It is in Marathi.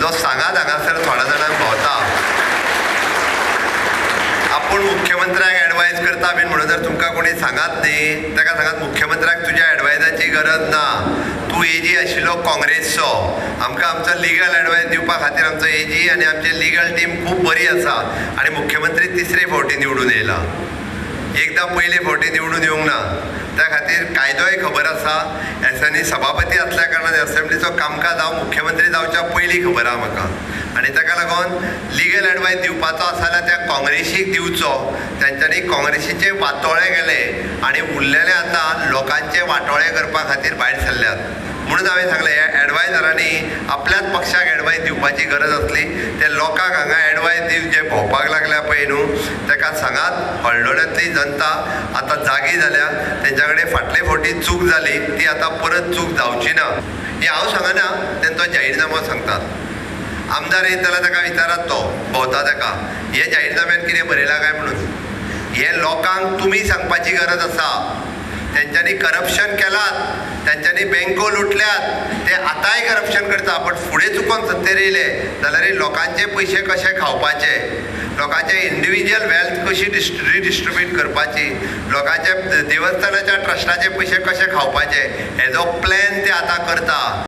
जो सांगात हांगासर थोड्या जाणांक भोंवता आपूण मुख्यमंत्र्याक एडवायज करता बीन म्हणून जर तुमकां कोणी सांगात न्ही ताका सांगात मुख्यमंत्र्याक तुज्या एडवायजाची गरज ना. तूं एजी आशिल्लो काँग्रेसचो. आमकां आमचो लिगल एडवायज दिवपा खातीर आमचो एजी आनी आमची लिगल टीम खूब बरी आसा आनी मुख्यमंत्री तिसरे फावटी निवडून येयला. एकदां पयले फावटी निवडून येवंक ना. त्या खातीर कायदोय खबर आसा. एसएनी सभापती आसल्या कारणान असेंब्लीचो कामकाज हांव मुख्यमंत्री जावच्या पयलीं खबर आहा म्हाका आनी ताका लागून लिगल एडवायज दिवपाचो आसा जाल्यार त्या काँग्रेसीक दिवचो. तांच्यांनी काँग्रेसीचे वाटोळे गेले आनी उरलेले आतां लोकांचे वाटोळे करपा खातीर भायर सरल्यात. म्हणून हांवें सांगलें ह्या एडवायजरांनी आपल्याच पक्षाक एडवायज दिवपाची गरज आसली. ते लोकांक हांगा एडवायज दिवन जे भोंवपाक लागल्या पळय न्हू ताका सांगात हळडोळ्यांतली जनता आतां जागी जाल्या. तेंच्या कडेन फाटले फावटी चूक जाली ती आतां परत चूक जावची ना. हें हांव सांगना तेंचो जाहीरनामो सांगतात. आमदार येत जाल्यार ताका विचारात तो भोंवता ताका हे जाहीरनाम्यान कितें बरयलां काय म्हणून. हे लोकांक तुमी सांगपाची गरज आसा. तेंच्यांनी करप्शन केलात. तेंच्यांनी बँको लुटल्यात. ते आतांय करप्शन करता पण फुडें चुकोन सत्तेर येयले जाल्यार लोकांचे पयशे कशे खावपाचे, लोकांचे इंडिविज्युअल वेल्थ कशी रिडिस्ट्रिब्यूट करपाची, लोकांचे देवस्थानाच्या ट्रस्टाचे पयशे कशे खावपाचे हेजो प्लॅन ते आतां करता.